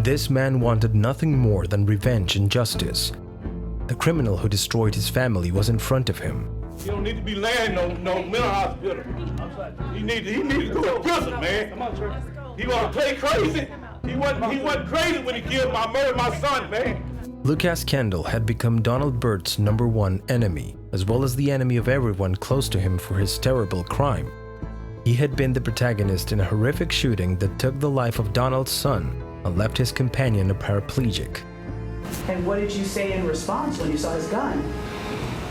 This man wanted nothing more than revenge and justice. The criminal who destroyed his family was in front of him. You don't need to be laying no mental hospital. He need to go to prison, man. He wanna play crazy. He wasn't crazy when he murdered my son, man. Lucas Kendall had become Donald Byrd's #1 enemy, as well as the enemy of everyone close to him for his terrible crime. He had been the protagonist in a horrific shooting that took the life of Donald's son and left his companion a paraplegic. And what did you say in response when you saw his gun?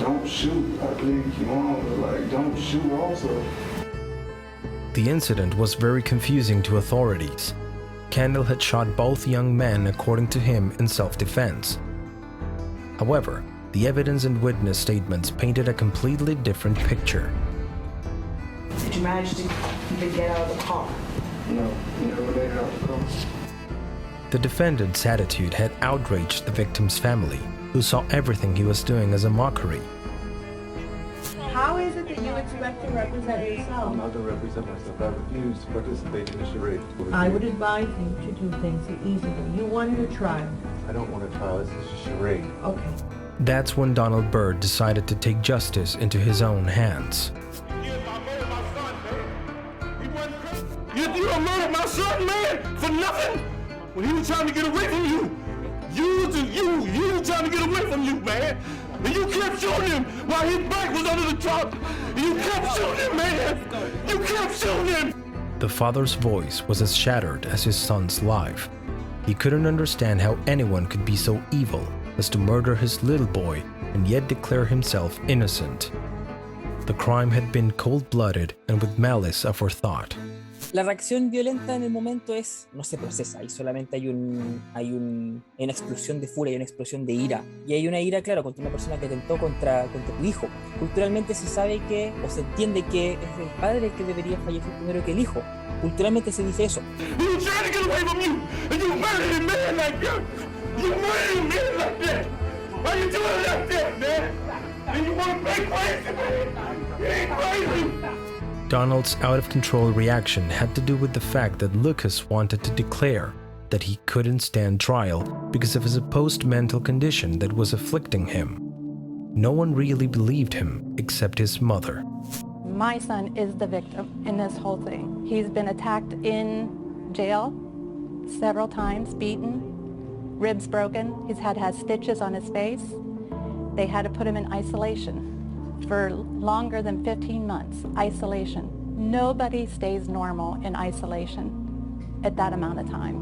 Don't shoot. I believe you on, don't shoot also. The incident was very confusing to authorities. Kendall had shot both young men, according to him, in self-defense. However, the evidence and witness statements painted a completely different picture. Did you manage to even get out of the car? No, never made it out of the car. The defendant's attitude had outraged the victim's family, who saw everything he was doing as a mockery. How is it that you expect to represent yourself? I'm not going to represent myself. I refuse to participate in the charade. I would advise you to do things the easy way. You wanted a trial. I don't want a trial. This is a charade. Okay. That's when Donald Byrd decided to take justice into his own hands. You murdered my son, man, for nothing. When he was trying to get away from you. You were trying to get away from you, man. And you kept shooting him while his back was under the truck. You kept shooting him, man. You kept shooting him. The father's voice was as shattered as his son's life. He couldn't understand how anyone could be so evil as to murder his little boy and yet declare himself innocent. The crime had been cold-blooded and with malice aforethought. La reacción violenta en el momento no se procesa, ahí solamente hay una explosión de furia, hay una explosión de ira. Y hay una ira, claro, contra una persona que atentó contra tu hijo. Culturalmente se sabe o se entiende que es el padre el que debería fallecer primero que el hijo. Culturalmente se dice eso. Donald's out-of-control reaction had to do with the fact that Lucas wanted to declare that he couldn't stand trial because of his supposed mental condition that was afflicting him. No one really believed him except his mother. My son is the victim in this whole thing. He's been attacked in jail several times, beaten, ribs broken. He's had stitches on his face. They had to put him in isolation for longer than 15 months, isolation. Nobody stays normal in isolation at that amount of time.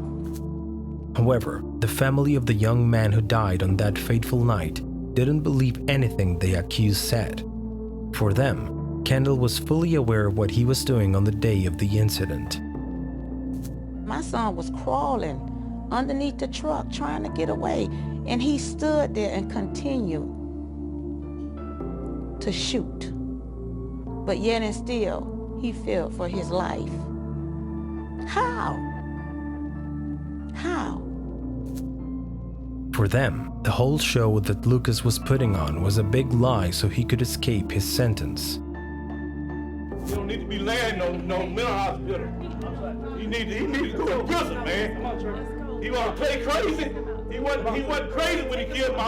However, the family of the young man who died on that fateful night didn't believe anything the accused said. For them, Kendall was fully aware of what he was doing on the day of the incident. My son was crawling underneath the truck trying to get away, and he stood there and continued to shoot. But yet and still, he feared for his life. How? How? For them, the whole show that Lucas was putting on was a big lie so he could escape his sentence. You don't need to be laying no mental hospital. He need to go to prison, man. He wanna play crazy. He wasn't crazy when he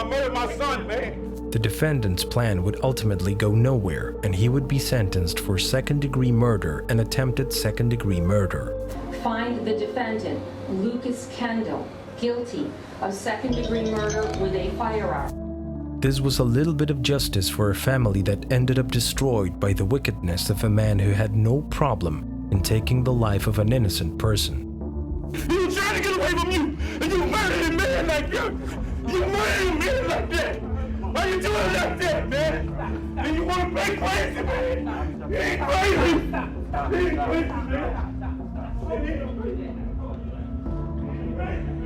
murdered my son, man. The defendant's plan would ultimately go nowhere, and he would be sentenced for second-degree murder and attempted second-degree murder. Find the defendant, Lucas Kendall, guilty of second-degree murder with a firearm. This was a little bit of justice for a family that ended up destroyed by the wickedness of a man who had no problem in taking the life of an innocent person. He was trying to get away from you, and you murdered him, man, like that. You murdered him, man, like that. Why you doing like that, man? And you want to play crazy, man? You ain't crazy. You ain't crazy, man.